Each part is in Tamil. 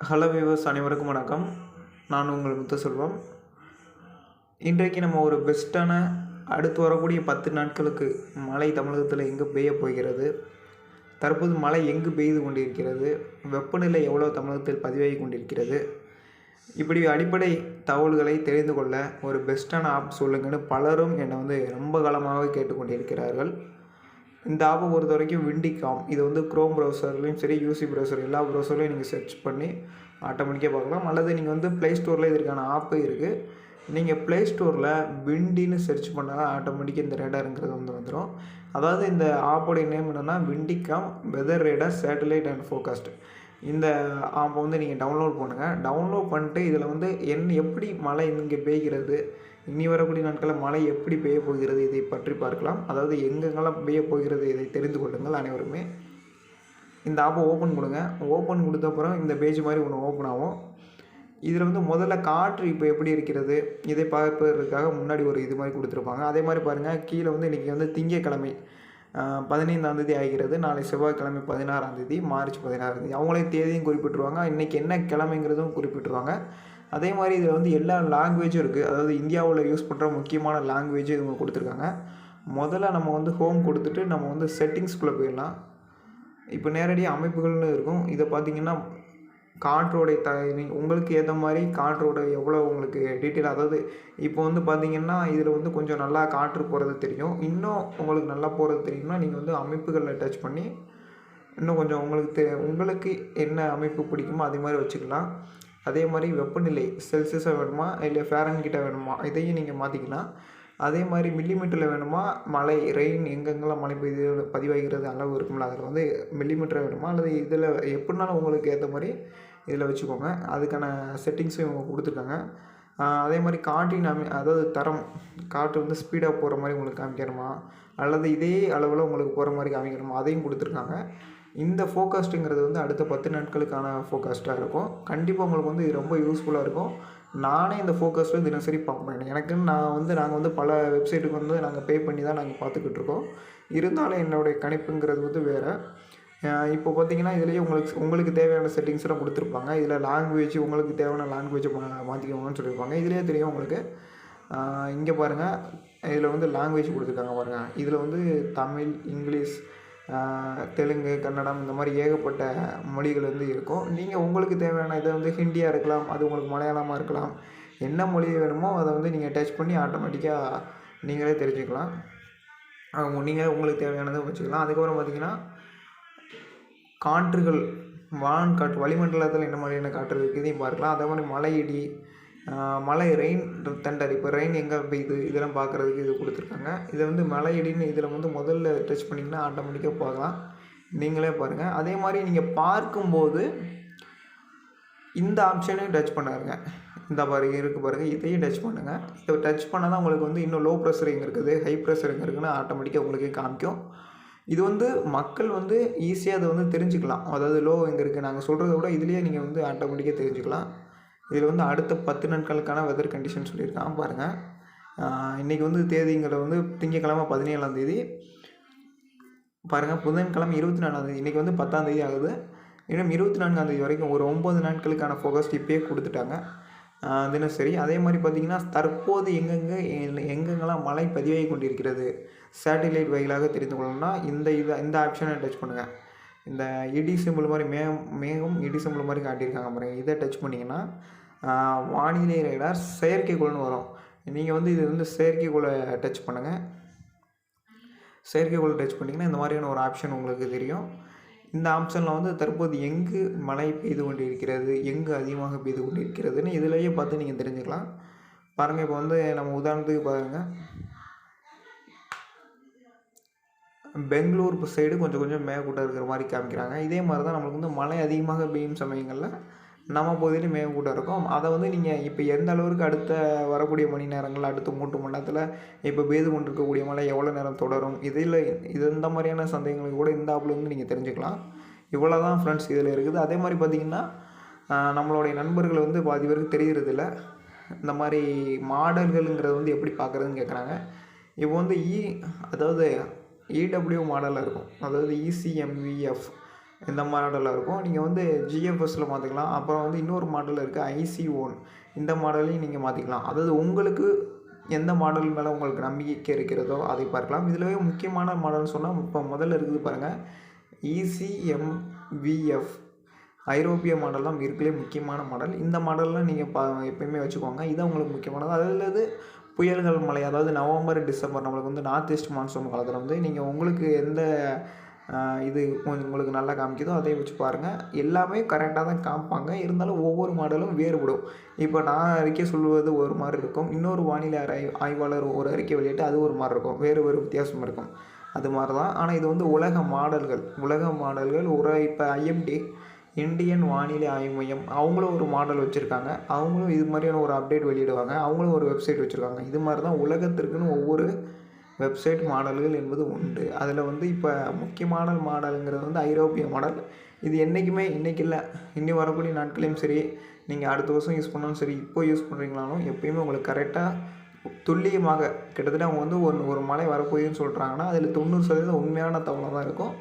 ஹலோ வியூவர்ஸ், அனைவருக்கும் வணக்கம். நான் உங்கள் முத்துசெல்வம். இன்றைக்கு நம்ம ஒரு பெஸ்ட்டான அடுத்து வரக்கூடிய 10 நாட்களுக்கு மழை தமிழகத்தில் எங்கே பெய்ய போகிறது, தற்போது மழை எங்கு பெய்து கொண்டிருக்கிறது, வெப்பநிலை எவ்வளோ தமிழகத்தில் பதிவாகி கொண்டிருக்கிறது, இப்படி அடிப்படை தகவல்களை தெரிந்து கொள்ள ஒரு பெஸ்ட்டான ஆப் சொல்லுங்கன்னு பலரும் என்னை ரொம்ப காலமாக கேட்டுக்கொண்டிருக்கிறார்கள். இந்த ஆப்பை பொறுத்த வரைக்கும் விண்டிகாம், இது குரோம் ப்ரௌசர்லேயும் சரி, யூசி ப்ரௌசர் எல்லா ப்ரௌசர்லையும் நீங்கள் சர்ச் பண்ணி ஆட்டோமேட்டிக்காக பார்க்கலாம். அல்லது நீங்கள் ப்ளே ஸ்டோரில் இதற்கான ஆப்பு இருக்குது. நீங்கள் ப்ளே ஸ்டோரில் விண்டின்னு சர்ச் பண்ணால் ஆட்டோமேட்டிக்காக இந்த ரேடாருங்கிறது வந்துடும். அதாவது இந்த ஆப்போடைய நேம் என்னென்னா Windy com weather radar satellite and forecast. இந்த ஆப்பை நீங்கள் டவுன்லோட் பண்ணுங்கள். டவுன்லோட் பண்ணிட்டு இதில் எப்படி மழை இங்கே பெய்கிறது, இனி வரக்கூடிய நாட்களில் மழை எப்படி பெய்ய போகிறது இதை பற்றி பார்க்கலாம். அதாவது எங்கெங்கெல்லாம் பெய்ய போகிறது இதை தெரிந்து கொள்ளுங்கள் அனைவருமே. இந்த ஆப்பை ஓப்பன் கொடுங்க. ஓப்பன் கொடுத்த அப்புறம் இந்த பேஜ் மாதிரி ஒன்று ஓப்பன் ஆகும். இதில் முதல்ல காற்று இப்போ எப்படி இருக்கிறது இதை பார்ப்பதற்காக முன்னாடி ஒரு இது மாதிரி கொடுத்துருப்பாங்க. அதே மாதிரி பாருங்கள், கீழே இன்றைக்கி திங்கட்கிழமை 15ஆம் தேதி ஆகிறது. நாளை செவ்வாய்க்கிழமை 16ஆம் தேதி, மார்ச் 16ஆம் தேதி. அவங்களே தேதியும் குறிப்பிட்டுருவாங்க, இன்றைக்கி என்ன கிழமைங்கிறதும் குறிப்பிட்டுருவாங்க. அதே மாதிரி இதில் எல்லா லாங்குவேஜும் இருக்குது. அதாவது இந்தியாவில் யூஸ் பண்ணுற முக்கியமான லாங்குவேஜ் இவங்க கொடுத்துருக்காங்க. முதல்ல நம்ம ஹோம் கொடுத்துட்டு நம்ம செட்டிங்ஸ்குள்ளே போயிடலாம். இப்போ நேரடியாக அமைப்புகள்னு இருக்கும். இதை பார்த்திங்கன்னா காற்றோடைய உங்களுக்கு ஏற்ற மாதிரி காற்றோட எவ்வளோ உங்களுக்கு டீட்டெயில், அதாவது இப்போ பார்த்திங்கன்னா இதில் கொஞ்சம் நல்லா காற்று போகிறது தெரியும். இன்னும் உங்களுக்கு நல்லா போகிறது தெரியும்னா நீங்கள் அமைப்புகளில் டச் பண்ணி இன்னும் கொஞ்சம் உங்களுக்கு என்ன அமைப்பு பிடிக்குமோ அதே மாதிரி வச்சுக்கலாம். அதே மாதிரி வெப்பநிலை செல்சியஸாக வேணுமா இல்லை ஃபேரன்ஹீட்டாக வேணுமா இதையும் நீங்கள் மாற்றிக்கலாம். அதே மாதிரி மில்லிமீட்டரில் வேணுமா, மழை ரெயின் எங்கெங்கெல்லாம் மழை பதிவாகிறது அளவு இருக்கும்ல அதில் மில்லிமீட்டர் வேணுமா, அல்லது இதில் எப்படினாலும் உங்களுக்கு ஏற்ற மாதிரி இதில் வச்சுக்கோங்க. அதுக்கான செட்டிங்ஸும் இவங்க கொடுத்துருக்காங்க. அதே மாதிரி காற்றின் அதாவது தரம், காற்று ஸ்பீடாக போகிற மாதிரி உங்களுக்கு காமிக்கணுமா, அல்லது இதே அளவில் உங்களுக்கு போகிற மாதிரி காமிக்கணுமா அதையும் கொடுத்துருக்காங்க. இந்த ஃபோகாஸ்ட்டுங்கிறது அடுத்த 10 நாட்களுக்கான ஃபோகாஸ்ட்டாக இருக்கும். கண்டிப்பாக உங்களுக்கு இது ரொம்ப யூஸ்ஃபுல்லாக இருக்கும். நானே இந்த ஃபோகாஸ்ட்டில் தினசரி பார்ப்பேன். எனக்குன்னு நாங்கள் பல வெப்சைட்டுக்கு நாங்கள் பே பண்ணி தான் நாங்கள் பார்த்துக்கிட்டு இருக்கோம். இருந்தாலும் என்னுடைய கணிப்புங்கிறது வேறு. இப்போ பார்த்தீங்கன்னா இதிலேயே உங்களுக்கு தேவையான செட்டிங்ஸ்லாம் கொடுத்துருப்பாங்க. இதில் லாங்குவேஜ் உங்களுக்கு தேவையான லாங்குவேஜை மாற்றிக்கோங்கன்னு சொல்லியிருப்பாங்க. இதிலே தெரியும் உங்களுக்கு. இங்கே பாருங்கள், இதில் லாங்குவேஜ் கொடுத்துருக்காங்க பாருங்கள். இதில் தமிழ், இங்கிலீஷ், தெலுங்கு, கன்னடம் இந்த மாதிரி ஏகப்பட்ட மொழிகள் இருக்கும். நீங்கள் உங்களுக்கு தேவையான இதை ஹிந்தியாக இருக்கலாம், அது உங்களுக்கு மலையாளமாக இருக்கலாம். என்ன மொழி வேணுமோ அதை நீங்கள் டச் பண்ணி ஆட்டோமேட்டிக்காக நீங்களே தெரிஞ்சுக்கலாம். நீங்கள் உங்களுக்கு தேவையானதை வச்சுக்கலாம். அதுக்கப்புறம் பார்த்திங்கன்னா காற்றுகள், காற்று வளிமண்டலத்தில் என்ன மாதிரியான காற்று இருக்குதையும் பார்க்கலாம். அதே மாதிரி மழை, இடி, மழை ரெயின் தண்டர், இப்போ ரெயின் எங்கே பெய்யுது இதெல்லாம் பார்க்குறதுக்கு இது கொடுத்துருக்காங்க. இதை மழை இடின்னு இதில் முதல்ல டச் பண்ணிங்கன்னா ஆட்டோமேட்டிக்காக பார்க்கலாம். நீங்களே பாருங்கள். அதே மாதிரி நீங்கள் பார்க்கும்போது இந்த ஆப்ஷனையும் டச் பண்ணாருங்க. இந்த பாருங்க இருக்குது பாருங்கள், இதையும் டச் பண்ணுங்கள். இதை டச் பண்ணால் தான் உங்களுக்கு இன்னும் லோ ப்ரெஷர் எங்கே இருக்குது, ஹை ப்ரெஷர் எங்கே இருக்குதுன்னு ஆட்டோமேட்டிக்காக உங்களுக்கே காமிக்கும். இது மக்கள் ஈஸியாக அதை தெரிஞ்சுக்கலாம். அதாவது லோ எங்கே இருக்குது நாங்கள் சொல்கிறத விட இதுலேயே நீங்கள் ஆட்டோமேட்டிக்காக தெரிஞ்சுக்கலாம். இதில் அடுத்த 10 நாட்களுக்கான வெதர் கண்டிஷன் சொல்லியிருக்கான் பாருங்கள். இன்றைக்கி தேதிங்களை திங்கக்கிழமை 17ஆம் தேதி பாருங்கள், புதன்கிழமை 24ஆம் தேதி, இன்றைக்கி 10ஆம் தேதி ஆகுது. இன்னும் 24ஆம் தேதி வரைக்கும் ஒரு 9 நாட்களுக்கான ஃபோகஸ்ட் இப்போயே கொடுத்துட்டாங்க தினசரி. அதே மாதிரி பார்த்திங்கன்னா தற்போது எங்கெங்கெல்லாம் மழை பதிவாகி கொண்டிருக்கிறது சேட்டிலைட் வகையிலாக தெரிந்து கொள்ளணும்னா இந்த ஆப்ஷனை டச் பண்ணுங்கள். இந்த இடி சிம்பிள் மாதிரி மேகம் இடி சிம்பிள் மாதிரி காட்டியிருக்காங்க பாருங்கள். இதை டச் பண்ணிங்கன்னா வானிலை ரேடார் செயற்கைக்கோள்னு வரும். நீங்கள் இது செயற்கைக்கோளை டச் பண்ணுங்கள். செயற்கைக்கோளை டச் பண்ணிங்கன்னா இந்த மாதிரியான ஒரு ஆப்ஷன் உங்களுக்கு தெரியும். இந்த ஆப்ஷனில் தற்போது எங்கு மழை பெய்து கொண்டு இருக்கிறது, எங்கு அதிகமாக பெய்து கொண்டு இருக்கிறதுன்னு இதிலேயே பார்த்து நீங்கள் தெரிஞ்சுக்கலாம். பாருங்கள், இப்போ நம்ம உதாரணத்துக்கு பாருங்கள், பெங்களூர் சைடு கொஞ்சம் மேகக்கூட்டம் இருக்கிற மாதிரி காமிக்கிறாங்க. இதே மாதிரி தான் நம்மளுக்கு மழை அதிகமாக பெய்யும் சமயங்களில் நம்ம பகுதியிலும் மேகக்கூட்டம் இருக்கும். அதை நீங்கள் இப்போ எந்த அளவுக்கு அடுத்த வரக்கூடிய மணி நேரங்களில் அடுத்த 3 மணி நேரத்தில் இப்போ பெய்து கொண்டு இருக்கக்கூடிய மழை எவ்வளோ நேரம் தொடரும், இந்த மாதிரியான சந்தேகங்களுக்கு கூட இந்த ஆப்பில் நீங்கள் தெரிஞ்சுக்கலாம். இவ்வளோ தான் ஃப்ரெண்ட்ஸ் இதில் இருக்குது. அதே மாதிரி பார்த்திங்கன்னா நம்மளுடைய நண்பர்கள் பாதி பேருக்கு தெரிகிறதில்ல. இந்த மாதிரி மாடல்களுங்கிறது எப்படி பார்க்குறதுன்னு கேட்குறாங்க. இப்போ அதாவது இடபிள்யூ மாடலில் இருக்கும். அதாவது இசிஎம்விஎஃப் இந்த மாடலில் இருக்கும். நீங்கள் வந்து ஜிஎஃப்எஸில் மாற்றிக்கலாம். அப்புறம் வந்து இன்னொரு மாடல் இருக்குது IC1. இந்த மாடலையும் நீங்கள் மாற்றிக்கலாம். அதாவது உங்களுக்கு எந்த மாடல் மேலே உங்களுக்கு நம்பிக்கை இருக்கிறதோ அதை பார்க்கலாம். இதிலவே முக்கியமான மாடல்னு சொன்னால் இப்போ முதல்ல இருக்குது பாருங்கள், ECMVF. ஐரோப்பிய மாடல் தான் இருக்கிறதுலே முக்கியமான மாடல். இந்த மாடல்லாம் நீங்கள் எப்பயுமே வச்சுக்கோங்க. இதுதான் உங்களுக்கு முக்கியமானது. அதில் புயல்கள் மழை, அதாவது நவம்பர், டிசம்பர் நம்மளுக்கு வந்து நார்த் ஈஸ்ட் மான்சூன் காலத்தில் வந்து நீங்கள் உங்களுக்கு எந்த இது உங்களுக்கு நல்லா காமிக்குதோ அதை வச்சு பாருங்கள். எல்லாமே கரெக்டாக தான் காமிப்பாங்க. இருந்தாலும் ஒவ்வொரு மாடலும் வேறுபடும். இப்போ நான் அறிக்கை சொல்வது ஒரு மாதிரி இருக்கும், இன்னொரு வானிலை ஆய்வாளர் ஒரு அறிக்கை வெளியிட்டு அது ஒரு மாதிரி இருக்கும், வேறு வித்தியாசம் இருக்கும். அது மாதிரி தான். ஆனால் இது வந்து உலக மாடல்கள் இப்போ IMD, இந்தியன் வானிலை ஆய்வு மையம், அவங்களும் ஒரு மாடல் வச்சுருக்காங்க. அவங்களும் இது மாதிரியான ஒரு அப்டேட் வெளியிடுவாங்க. அவங்களும் ஒரு வெப்சைட் வச்சுருக்காங்க. இது மாதிரி தான் உலகத்திற்குன்னு ஒவ்வொரு வெப்சைட் மாடல்கள் என்பது உண்டு. அதில் வந்து இப்போ முக்கியமான மாடலுங்கிறது வந்து ஐரோப்பிய மாடல். இது என்றைக்குமே இன்றைக்கி இல்லை, இனி வரக்கூடிய நாட்களையும் சரி, நீங்கள் அடுத்த வருஷம் யூஸ் பண்ணாலும் சரி, இப்போ யூஸ் பண்ணுறீங்களாலும் எப்பயுமே உங்களுக்கு கரெக்டாக துல்லியமாக கிட்டத்தட்ட அவங்க வந்து ஒரு மழை வரப்போகுதுன்னு சொல்கிறாங்கன்னா அதில் 90% உண்மையான தகவலாக தான் இருக்கும்.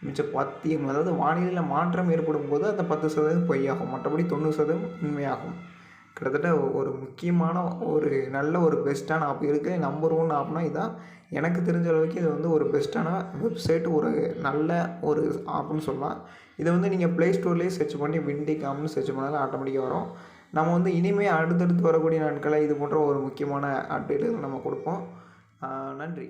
மிச்சம் 10, அதாவது வானிலையில் மாற்றம் ஏற்படும் போது அந்த 10% பொய்யாகும். மற்றபடி 90% உண்மையாகும். கிட்டத்தட்ட ஒரு முக்கியமான ஒரு நல்ல ஒரு பெஸ்ட்டான ஆப் இருக்குது. நம்பர் 1 ஆப்னால் இதுதான். எனக்கு தெரிஞ்ச அளவுக்கு இது வந்து ஒரு பெஸ்ட்டான வெப்சைட், ஒரு நல்ல ஒரு ஆப்னு சொல்லலாம். இதை வந்து நீங்கள் ப்ளே ஸ்டோர்லேயே சர்ச் பண்ணி விண்டிகாம்னு சர்ச் பண்ணாலும் ஆட்டோமேட்டிக்காக வரும். நம்ம வந்து இனிமேல் அடுத்தடுத்து வரக்கூடிய நாட்களில் இது போன்ற ஒரு முக்கியமான அப்டேட்டுகள் நம்ம கொடுப்போம். நன்றி.